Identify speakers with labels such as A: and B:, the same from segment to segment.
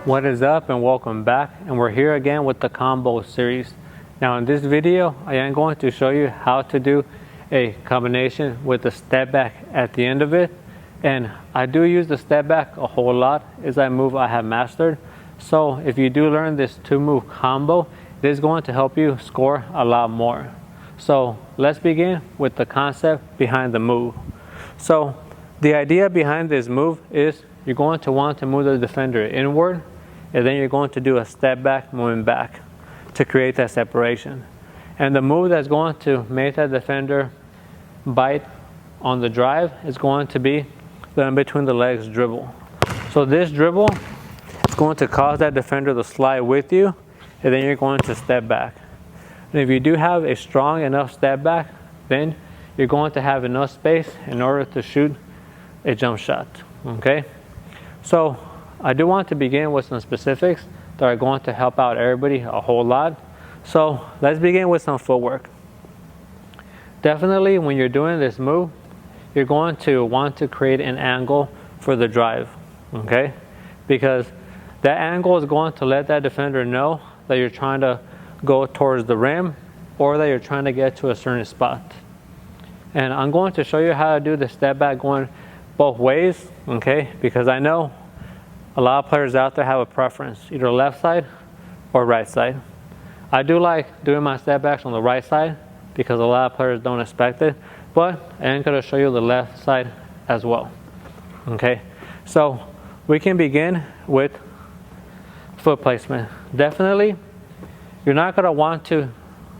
A: What is up and welcome back, and we're here again with the combo series. Now in this video I am going to show you how to do a combination with the step back at the end of it, and I do use the step back a whole lot. It's a move I have mastered, so if you do learn this 2-move combo, it is going to help you score a lot more. So let's begin with the concept behind the move. So the idea behind this move is you're going to want to move the defender inward, and then you're going to do a step back moving back to create that separation. And the move that's going to make that defender bite on the drive is going to be the in between the legs dribble. So this dribble is going to cause that defender to slide with you, and then you're going to step back. And if you do have a strong enough step back, then you're going to have enough space in order to shoot a jump shot. Okay? So I do want to begin with some specifics that are going to help out everybody a whole lot. So let's begin with some footwork. Definitely when you're doing this move, you're going to want to create an angle for the drive. Okay? Because that angle is going to let that defender know that you're trying to go towards the rim or that you're trying to get to a certain spot. And I'm going to show you how to do the step back going both ways, okay? Because I know a lot of players out there have a preference, either left side or right side. I do like doing my step backs on the right side because a lot of players don't expect it, but I am going to show you the left side as well. Okay, so we can begin with foot placement. Definitely, you're not going to want to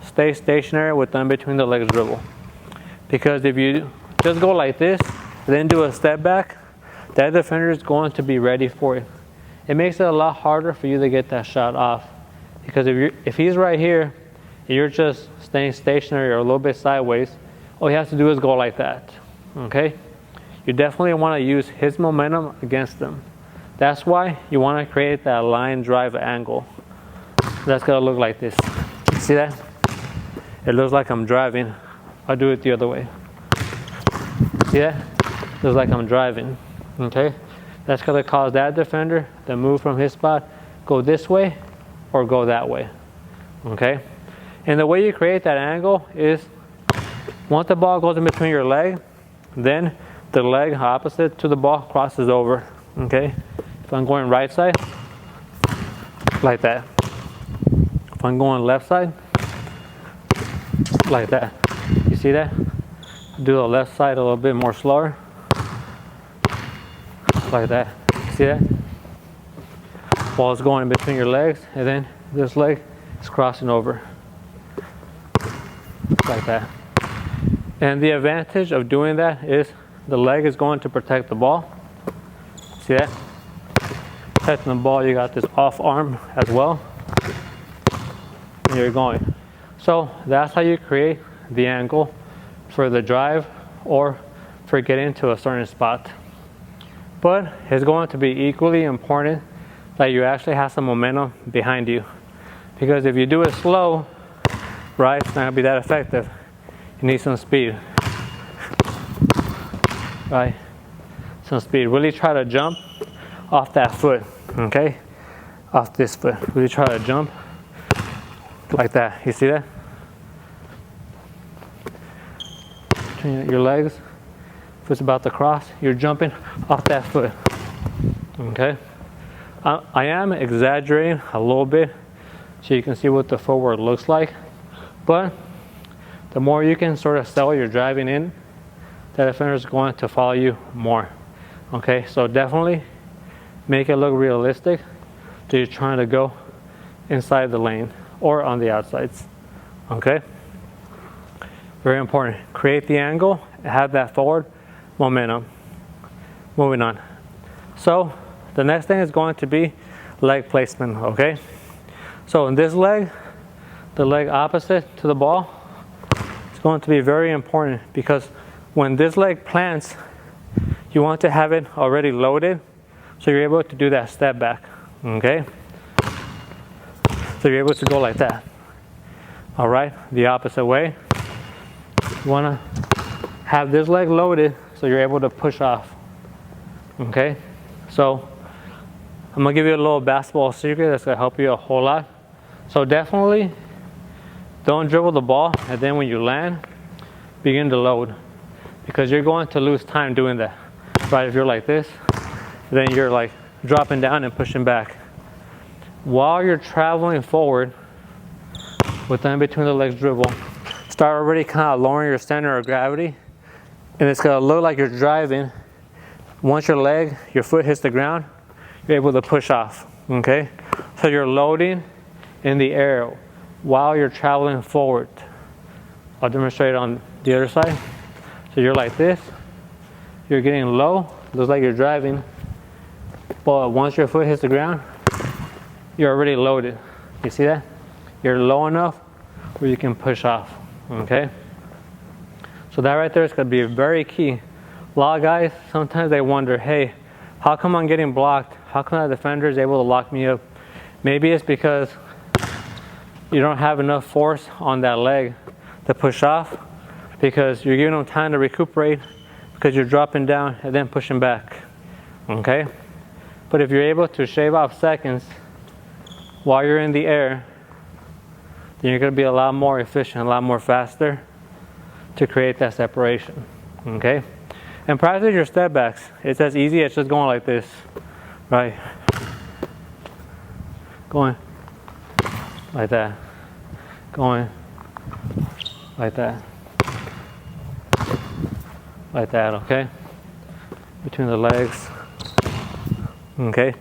A: stay stationary with them between the legs dribble, because if you just go like this and then do a step back, that defender is going to be ready for it. It makes it a lot harder for you to get that shot off, because if he's right here and you're just staying stationary or a little bit sideways, all you have to do is go like that. Okay, you definitely want to use his momentum against them. That's why you want to create that line drive angle. That's going to look like this. See that? It looks like I'm driving. I'll do it the other way. See that? Looks like I'm driving. Okay? That's going to cause that defender to move from his spot, go this way or go that way. Okay? And the way you create that angle is once the ball goes in between your leg, then the leg opposite to the ball crosses over. Okay? If I'm going right side, like that. If I'm going left side, like that. You see that? Do the left side a little bit more slower. Like that. See that? Ball is going in between your legs, and then this leg is crossing over. Like that. And the advantage of doing that is the leg is going to protect the ball. See that? Protecting the ball, you got this off arm as well. And you're going. So that's how you create the angle for the drive or for getting to a certain spot. But it's going to be equally important that you actually have some momentum behind you, because if you do it slow, right, it's not going to be that effective. You need some speed, right? Some speed. Really try to jump off that foot, okay? Off this foot. Really try to jump like that. You see that? Turn your legs. If it's about to cross, you're jumping off that foot. Okay? I am exaggerating a little bit so you can see what the footwork looks like, but the more you can sort of sell your driving in, that defender is going to follow you more. Okay? So definitely make it look realistic that you're trying to go inside the lane or on the outsides. Okay? Very important. Create the angle, have that forward momentum. Moving on. So the next thing is going to be leg placement. Okay? So in this leg, the leg opposite to the ball, it's going to be very important, because when this leg plants, you want to have it already loaded so you're able to do that step back. Okay? So you're able to go like that. All right? The opposite way. You want to have this leg loaded so you're able to push off. Okay? So I'm gonna give you a little basketball secret that's gonna help you a whole lot. So definitely don't dribble the ball and then when you land, begin to load, because you're going to lose time doing that. Right, if you're like this, then you're like dropping down and pushing back. While you're traveling forward with the in between the legs dribble, start already kind of lowering your center of gravity, and it's gonna look like you're driving. Once your foot hits the ground, you're able to push off, okay? So you're loading in the air while you're traveling forward. I'll demonstrate on the other side. So you're like this, you're getting low, looks like you're driving, but once your foot hits the ground, you're already loaded. You see that? You're low enough where you can push off, okay? So that right there is gonna be very key. A lot of guys, sometimes they wonder, hey, how come I'm getting blocked? How come that defender is able to lock me up? Maybe it's because you don't have enough force on that leg to push off, because you're giving them time to recuperate, because you're dropping down and then pushing back, okay? But if you're able to shave off seconds while you're in the air, then you're gonna be a lot more efficient, a lot more faster to create that separation, okay? And practice your step backs. It's as easy as just going like this, right? Going like that, going like that. Like that, okay? Between the legs, okay?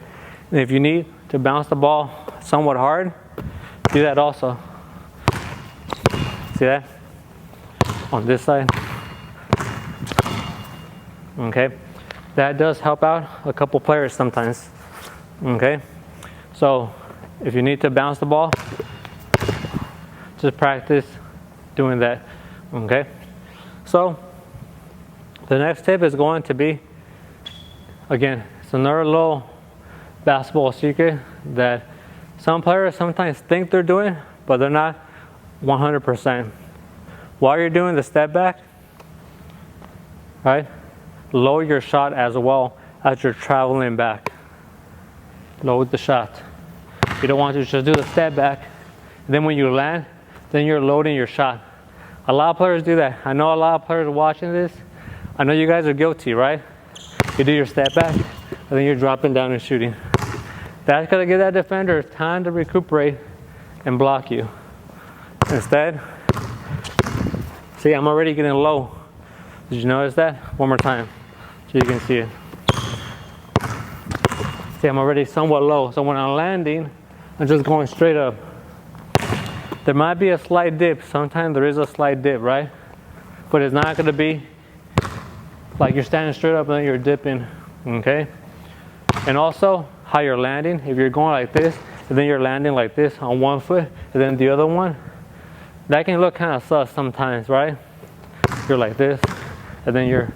A: And if you need to bounce the ball somewhat hard, do that also. See that? On this side. Okay? That does help out a couple players sometimes. Okay? So, if you need to bounce the ball, just practice doing that. Okay? So, the next tip is going to be, again, it's another little basketball secret that some players sometimes think they're doing, but they're not 100%. While you're doing the step back, right, lower your shot as well as you're traveling back. Lower the shot. You don't want to just do the step back, and then when you land, then you're loading your shot. A lot of players do that. I know a lot of players watching this. I know you guys are guilty, right? You do your step back, and then you're dropping down and shooting. That's gonna give that defender time to recuperate and block you. Instead, see, I'm already getting low. Did you notice that? One more time, so you can see it. See, I'm already somewhat low. So when I'm landing, I'm just going straight up. There might be a slight dip. Sometimes there is a slight dip, right? But it's not gonna be like you're standing straight up and then you're dipping, okay? And also, how you're landing. If you're going like this, and then you're landing like this on one foot, and then the other one, that can look kind of sus sometimes, right? You're like this, and then you're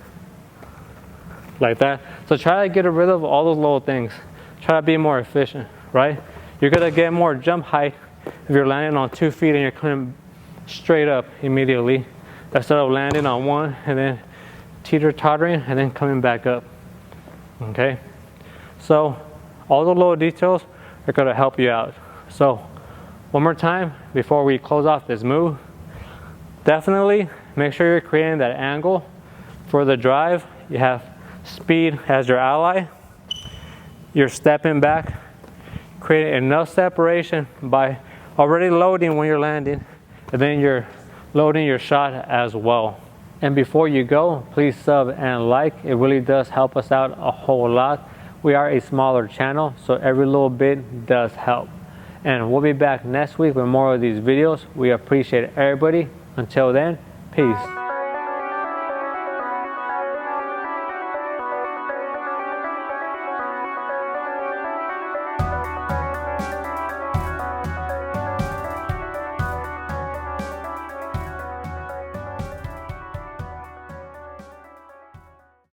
A: like that. So try to get rid of all those little things. Try to be more efficient, right? You're gonna get more jump height if you're landing on 2 feet and you're coming straight up immediately, instead of landing on one and then teeter-tottering and then coming back up, okay? So all the little details are gonna help you out. So one more time before we close off this move, definitely make sure you're creating that angle for the drive. You have speed as your ally. You're stepping back, creating enough separation by already loading when you're landing, and then you're loading your shot as well. And before you go, please sub and like. It really does help us out a whole lot. We are a smaller channel, so every little bit does help. And we'll be back next week with more of these videos. We appreciate everybody. Until then, peace.